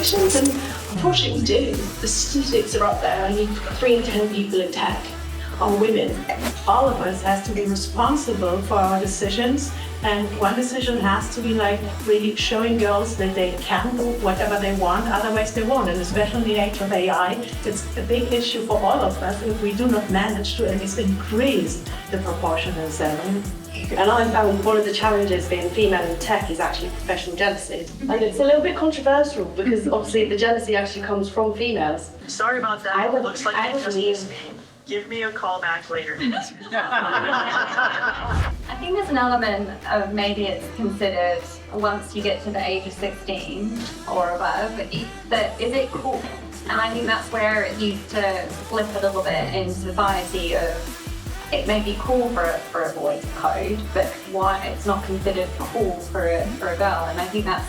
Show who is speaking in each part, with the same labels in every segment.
Speaker 1: predictions, and unfortunately we do. The statistics are up there. I mean, 3 in 10 people in tech are women. All of us has to be responsible for our decisions, and one decision has to be like really showing girls that they can do whatever they want, otherwise they won't. And especially in the age of AI, it's a big issue for all of us if we do not manage to at least increase the proportion of them.
Speaker 2: And I found one of the challenges being female in tech is actually professional jealousy. And it's a little bit controversial because obviously the jealousy actually comes from females.
Speaker 3: Sorry about that. Looks like you just need me. Give me a call back later.
Speaker 4: I think there's an element of maybe it's considered once you get to the age of 16 or above, that is it cool? And I think that's where it needs to flip a little bit in society of it may be cool for a boy to code, but why it's not considered cool for a girl. And I think that's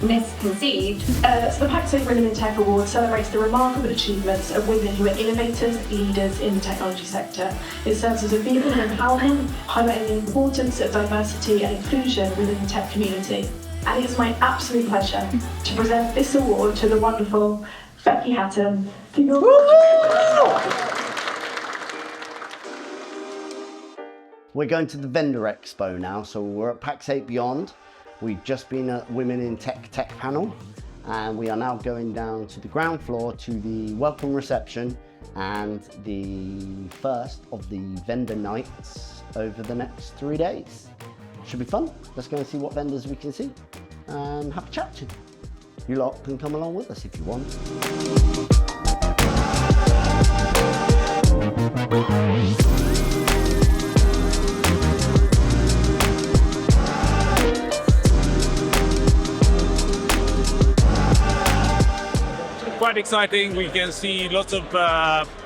Speaker 4: misconceived.
Speaker 1: So the Pax8 Women in Tech Award celebrates the remarkable achievements of women who are innovators, leaders in the technology sector. It serves as a beacon of empowerment, highlighting the importance of diversity and inclusion within the tech community. And it's my absolute pleasure to present this award to the wonderful Becky Hatton.
Speaker 5: We're going to the Vendor Expo now, so we're at Pax8 Beyond. We've just been at Women in Tech panel, and we are now going down to the ground floor to the welcome reception and the first of the vendor nights over the next 3 days. Should be fun. Let's go and see what vendors we can see and have a chat to. You lot can come along with us if you want.
Speaker 6: Quite exciting. We can see lots of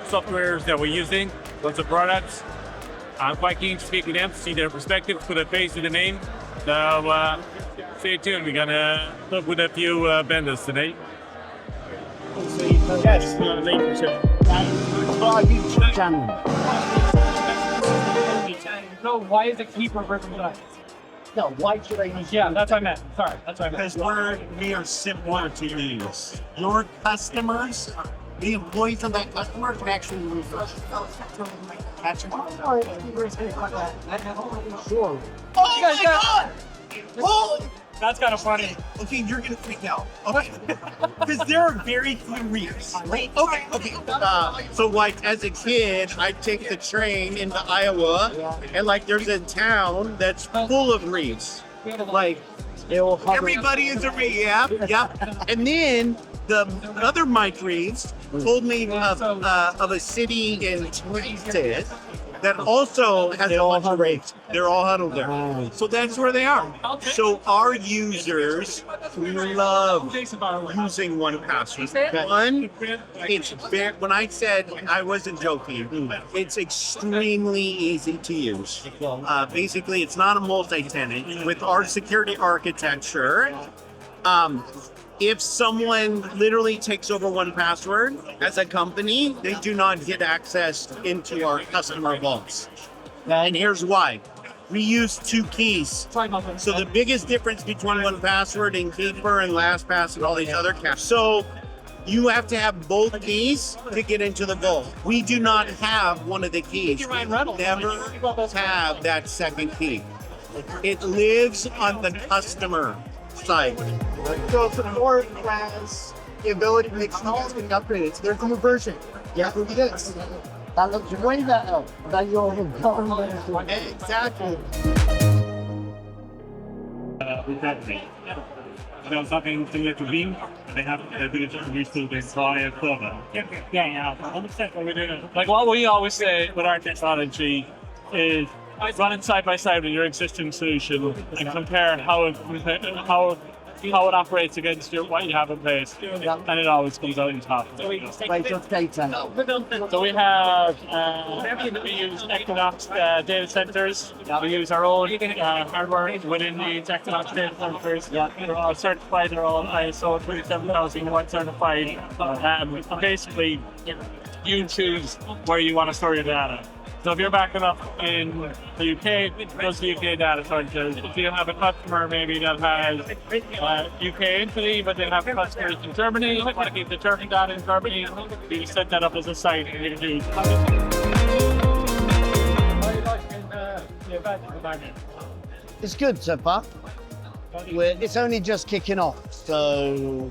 Speaker 6: softwares that we're using, lots of products. I'm quite keen to speak with them, see their perspective, put a face to the name. So stay tuned. We're gonna talk with a few vendors today.
Speaker 5: Yes, our YouTube channel.
Speaker 6: No, why is it cheaper versus us?
Speaker 5: No, why should I use?
Speaker 6: Yeah, that's what I meant. Sorry, that's what I meant.
Speaker 7: Because we are simpler to use. Your customers, the employees of that customer can actually move those.
Speaker 5: Sure.
Speaker 7: Oh my God! Holy!
Speaker 6: That's kind of funny.
Speaker 7: Okay, you're gonna freak out. Okay, because there are very few reefs. Okay. So like as a kid, I take the train into Iowa, and like there's a town that's full of reefs. Like everybody is a reef. Yeah. And then the other Mike Reeves told me of a city in Texas that also has a bunch of reefs. They're all huddled there. So that's where they are. So our users love using 1Password. One, it's very, when I said I wasn't joking, it's extremely easy to use. Basically, it's not a multi-tenant. With our security architecture, if someone literally takes over 1Password as a company, they do not get access into our customer vaults. And here's why. We use 2 keys. So the biggest difference between 1Password and Keeper and LastPass and all these other caches. So you have to have both keys to get into the vault. We do not have one of the keys. We never have that second key. It lives on the customer side.
Speaker 8: So support has the ability to make calls and upgrades. There's a new version. Yeah, it is. That looks way better than your government.
Speaker 7: Exactly.
Speaker 6: I was talking similar to Veeam, they have the ability to restore the entire server. Yeah, 100% what we're doing. Like what we always say with our technology is run it side by side with your existing solution and compare how it operates against what you have in place, and it always comes out on top. So we have we use Equinox data centers. We use our own hardware within the Equinox data centers. They're all certified. They're all ISO 27001 certified. Basically, you choose where you want to store your data. So if you're backing up in the UK, it goes to UK data centers. If you have a customer maybe that has UK entity, but they have customers in Germany, you want to keep the German data in Germany, you set that up as a site and you can do.
Speaker 5: It's good so far. It's only just kicking off, so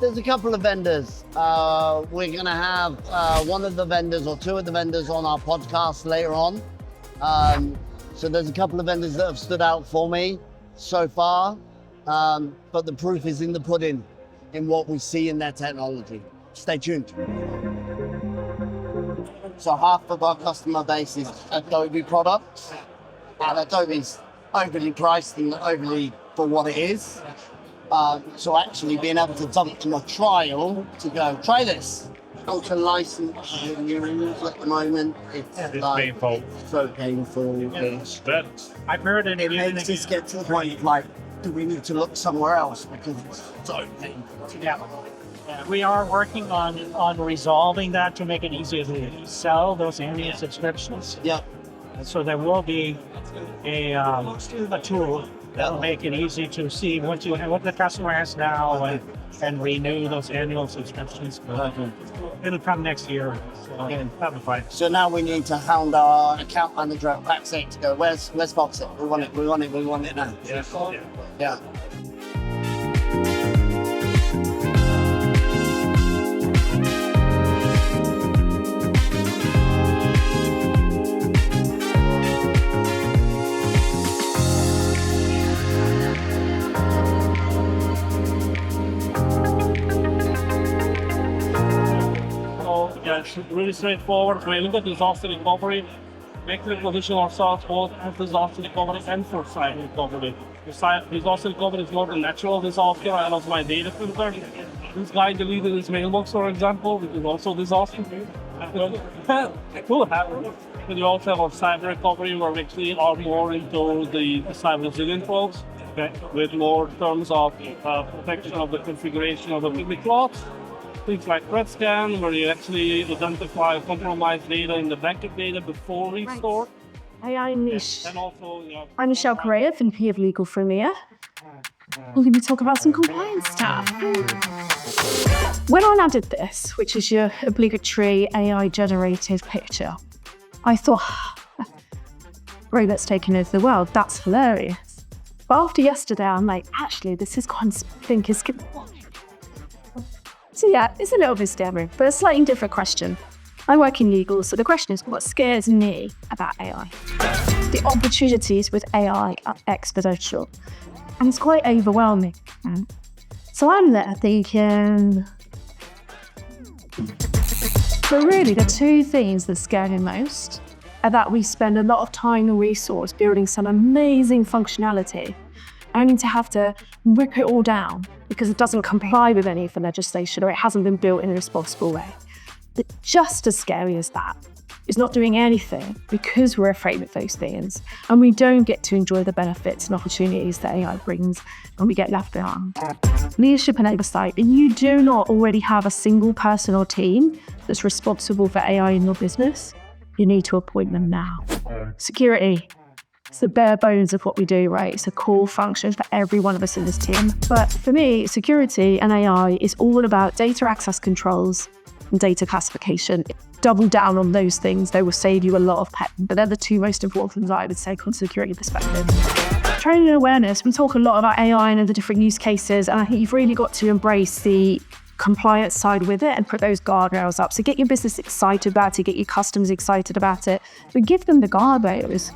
Speaker 5: there's a couple of vendors. We're going to have one of the vendors or two of the vendors on our podcast later on. So there's a couple of vendors that have stood out for me so far, but the proof is in the pudding in what we see in their technology. Stay tuned. So half of our customer base is Adobe products, and Adobe's overly priced and overly for what it is. So actually being able to dump them a trial to go, try this. Ultra license renewals at the moment, it's like
Speaker 6: painful.
Speaker 5: So painful.
Speaker 6: I've heard it.
Speaker 5: It makes us get to the point of like, do we need to look somewhere else because it's so painful.
Speaker 9: Yeah. We are working on resolving that to make it easier to sell those annual subscriptions.
Speaker 5: Yeah.
Speaker 9: So there will be a tool that will make it easy to see what the customer has now and renew those annual subscriptions. It'll come next year. So that'll be fine.
Speaker 5: So now we need to hound our account manager at Pax8 to go, where's Foxit? We want it now. Yeah.
Speaker 6: It's really straightforward. When you look at disaster recovery, make the position ourselves both as disaster recovery and for cyber recovery. Disaster recovery is not a natural disaster. I lost my data filter. This guy deleted his mailbox, for example, which is also disaster. It will happen. But you also have cyber recovery where we actually are more into the cyber resilient folks, okay, with more terms of protection of the configuration of the public clouds. Things like threat scan, where you actually identify compromised data in the backup data before restore.
Speaker 10: AI niche.
Speaker 6: And also,
Speaker 10: I'm Michelle Correa, VP of Legal for EMEA. We're going to talk about some compliance stuff. When I landed this, which is your obligatory AI-generated picture, I thought, robots taking over the world, that's hilarious. But after yesterday, I'm like, actually, this is quite thinking. So yeah, it's a little bit scary, but a slightly different question. I work in legal, so the question is, what scares me about AI? The opportunities with AI are exponential, and it's quite overwhelming. So I'm there thinking, but really the two things that scare me most are that we spend a lot of time and resource building some amazing functionality, only to have to rip it all down because it doesn't comply with any of the legislation or it hasn't been built in a responsible way. But just as scary as that is not doing anything because we're afraid of those things and we don't get to enjoy the benefits and opportunities that AI brings and we get left behind. Leadership and oversight, and you do not already have a single person or team that's responsible for AI in your business, you need to appoint them now. Security. It's the bare bones of what we do, right? It's a core function for every one of us in this team. But for me, security and AI is all about data access controls and data classification. Double down on those things. They will save you a lot of pain, but they're the two most important things I would say from a security perspective. Training and awareness, we talk a lot about AI and the different use cases, and I think you've really got to embrace the compliance side with it and put those guardrails up. So get your business excited about it, get your customers excited about it, but give them the guardrails.